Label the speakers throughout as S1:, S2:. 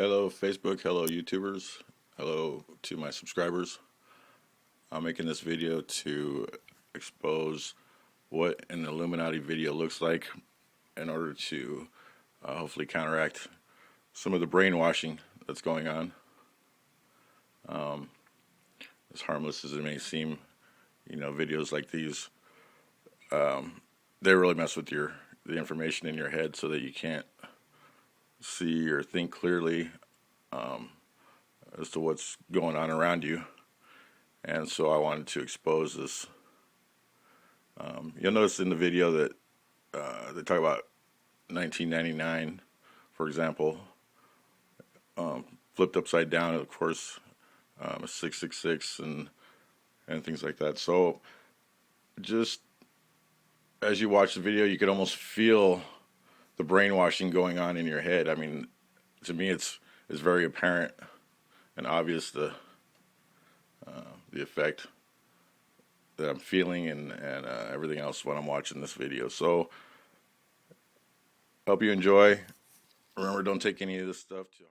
S1: Hello Facebook, hello YouTubers, hello to my subscribers. I'm making this video to expose what an Illuminati video looks like in order to hopefully counteract some of the brainwashing that's going on. As harmless as it may seem, videos like these, they really mess with the information in your head so that you can't see or think clearly as to what's going on around you. And so I wanted to expose this. You'll notice in the video that they talk about 1999, for example, flipped upside down, of course, 666 and things like that. So just as you watch the video, you could almost feel the brainwashing going on in your head. I mean, to me, it's very apparent and obvious the effect that I'm feeling and everything else when I'm watching this video. So hope you enjoy. Remember, don't take any of this stuff to heart.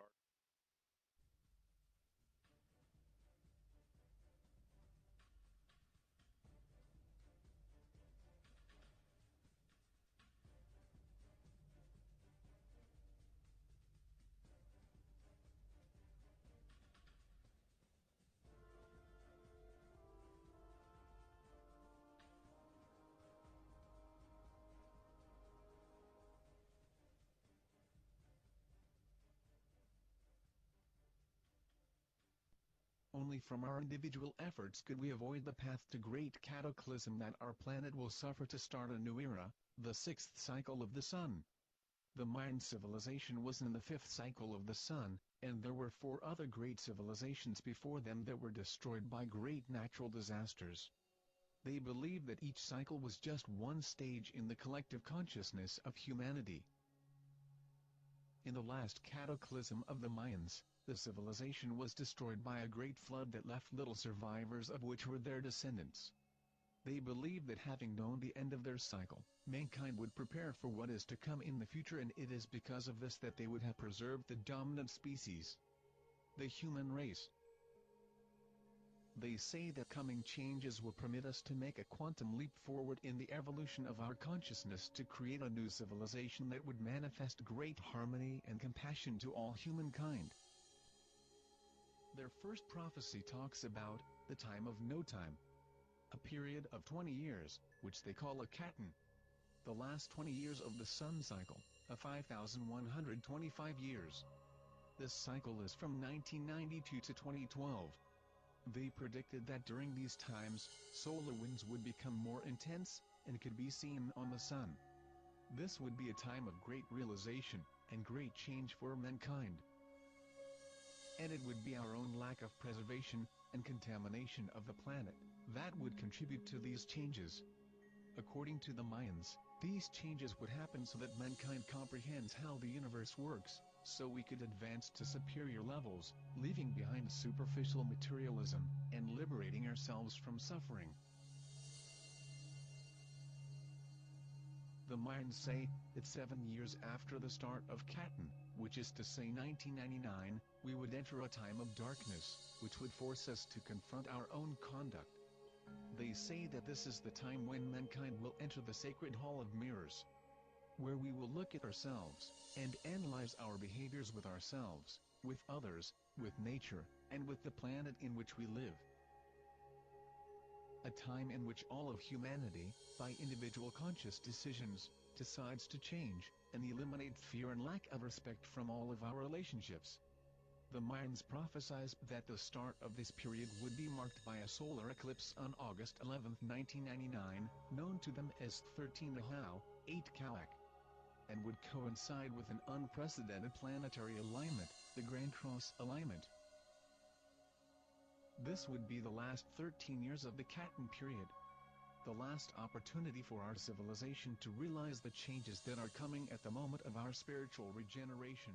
S2: Only from our individual efforts could we avoid the path to great cataclysm that our planet will suffer to start a new era, the sixth cycle of the sun. The Mayan civilization was in the fifth cycle of the sun, and there were 4 other great civilizations before them that were destroyed by great natural disasters. They believed that each cycle was just one stage in the collective consciousness of humanity. In the last cataclysm of the Mayans, the civilization was destroyed by a great flood that left little survivors, of which were their descendants. They believed that having known the end of their cycle, mankind would prepare for what is to come in the future, and it is because of this that they would have preserved the dominant species, the human race. They say that coming changes will permit us to make a quantum leap forward in the evolution of our consciousness to create a new civilization that would manifest great harmony and compassion to all humankind. Their first prophecy talks about the time of no time, a period of 20 years, which they call a Katan. The last 20 years of the sun cycle, a 5,125 years. This cycle is from 1992 to 2012. They predicted that during these times, solar winds would become more intense, and could be seen on the sun. This would be a time of great realization, and great change for mankind. And it would be our own lack of preservation, and contamination of the planet, that would contribute to these changes. According to the Mayans, these changes would happen so that mankind comprehends how the universe works, so we could advance to superior levels, leaving behind superficial materialism, and liberating ourselves from suffering. The Mayans say that 7 years after the start of Katan, which is to say 1999, we would enter a time of darkness, which would force us to confront our own conduct. They say that this is the time when mankind will enter the sacred hall of mirrors, where we will look at ourselves, and analyze our behaviors with ourselves, with others, with nature, and with the planet in which we live. A time in which all of humanity, by individual conscious decisions, decides to change, and eliminate fear and lack of respect from all of our relationships. The Mayans prophesied that the start of this period would be marked by a solar eclipse on August 11, 1999, known to them as 13 Ahau, 8 Kawak, and would coincide with an unprecedented planetary alignment, the Grand Cross alignment. This would be the last 13 years of the Katan period. The last opportunity for our civilization to realize the changes that are coming at the moment of our spiritual regeneration.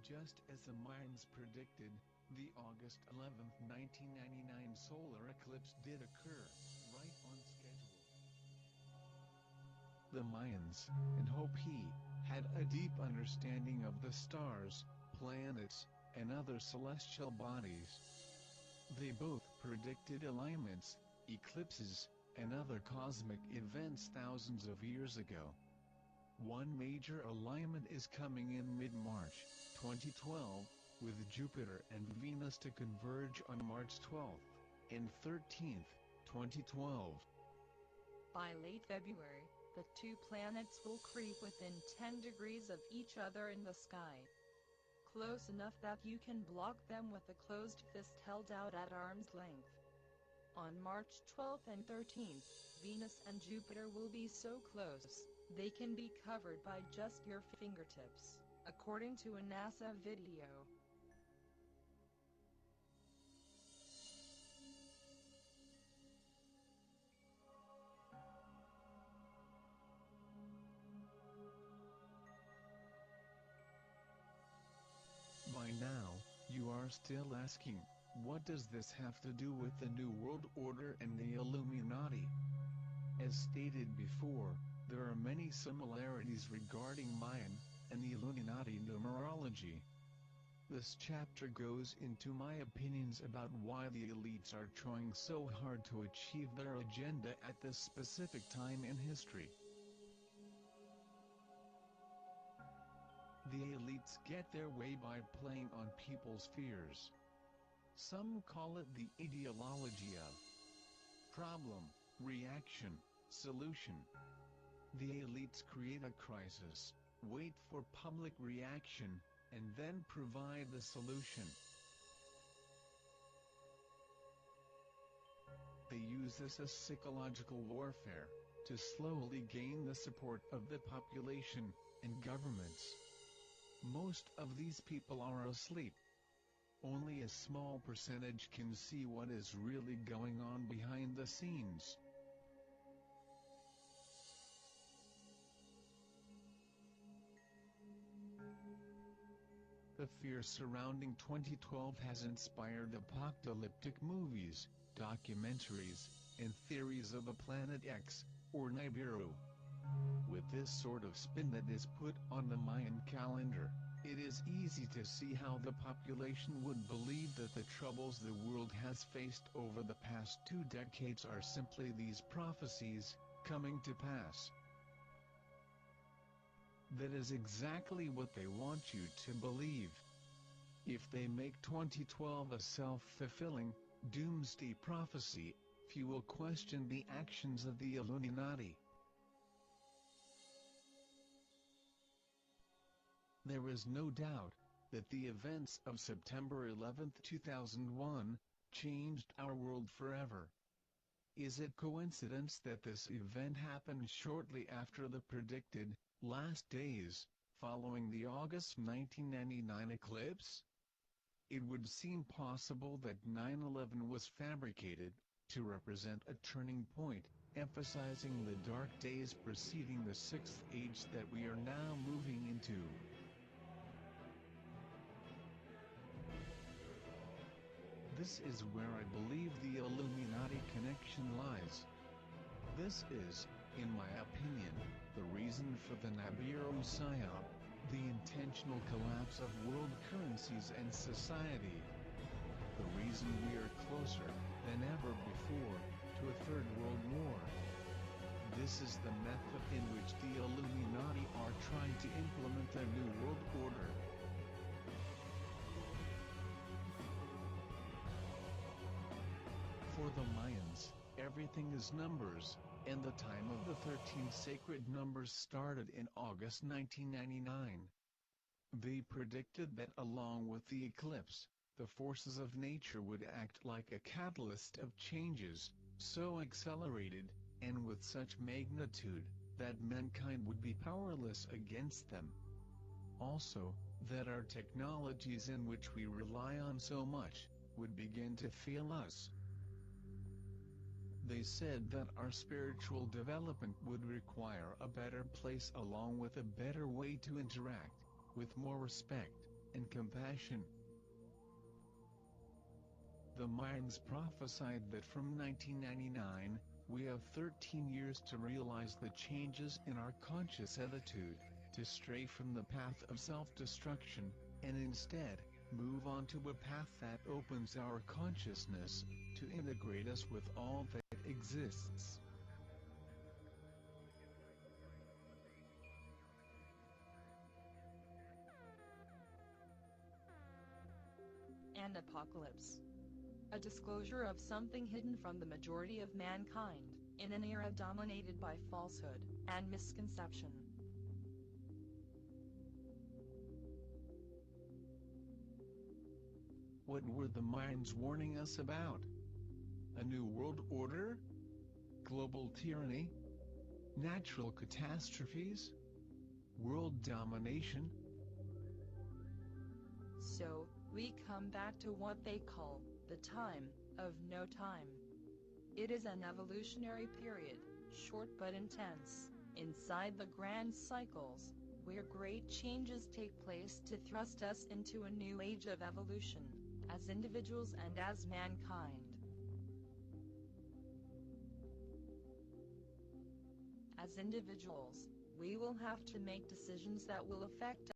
S2: Just as the Mayans predicted, the August 11, 1999 solar eclipse did occur, right on schedule. The Mayans, and Hopi, had a deep understanding of the stars, planets, and other celestial bodies. They both predicted alignments, eclipses, and other cosmic events thousands of years ago. One major alignment is coming in mid-March, 2012, with Jupiter and Venus to converge on March 12th and 13th, 2012.
S3: By late February, the two planets will creep within 10 degrees of each other in the sky. Close enough that you can block them with a closed fist held out at arm's length. On March 12th and 13th, Venus and Jupiter will be so close, they can be covered by just your fingertips, according to a NASA video.
S2: By now, you are still asking, what does this have to do with the New World Order and the Illuminati? As stated before, there are many similarities regarding Mayan and the Illuminati numerology. This chapter goes into my opinions about why the elites are trying so hard to achieve their agenda at this specific time in history. The elites get their way by playing on people's fears. Some call it the ideology of problem, reaction, solution. The elites create a crisis, wait for public reaction, and then provide the solution. They use this as psychological warfare, to slowly gain the support of the population and governments. Most of these people are asleep. Only a small percentage can see what is really going on behind the scenes. The fear surrounding 2012 has inspired apocalyptic movies, documentaries, and theories of a Planet X, or Nibiru. With this sort of spin that is put on the Mayan calendar, it is easy to see how the population would believe that the troubles the world has faced over the past 2 decades are simply these prophecies, coming to pass. That is exactly what they want you to believe. If they make 2012 a self-fulfilling, doomsday prophecy, few will question the actions of the Illuminati. There is no doubt that the events of September 11, 2001, changed our world forever. Is it coincidence that this event happened shortly after the predicted last days, following the August 1999 eclipse? It would seem possible that 9/11 was fabricated to represent a turning point, emphasizing the dark days preceding the sixth age that we are now moving into. This is where I believe the Illuminati connection lies. This is, in my opinion, the reason for the Nibiru psyop, the intentional collapse of world currencies and society. The reason we are closer than ever before to a third world war. This is the method in which the Illuminati are trying to implement a new world order. For the Mayans, everything is numbers, and the time of the 13 sacred numbers started in August 1999. They predicted that along with the eclipse, the forces of nature would act like a catalyst of changes, so accelerated, and with such magnitude, that mankind would be powerless against them. Also, that our technologies in which we rely on so much, would begin to fail us. They said that our spiritual development would require a better place along with a better way to interact, with more respect and compassion. The Mayans prophesied that from 1999, we have 13 years to realize the changes in our conscious attitude, to stray from the path of self-destruction, and instead, move on to a path that opens our consciousness to integrate us with all that exists.
S3: An apocalypse. A disclosure of something hidden from the majority of mankind, in an era dominated by falsehood and misconception.
S2: What were the minds warning us about? A new world order? Global tyranny? Natural catastrophes? World domination?
S3: So, we come back to what they call the time of no time. It is an evolutionary period, short but intense, inside the grand cycles, where great changes take place to thrust us into a new age of evolution, as individuals and as mankind. As individuals, we will have to make decisions that will affect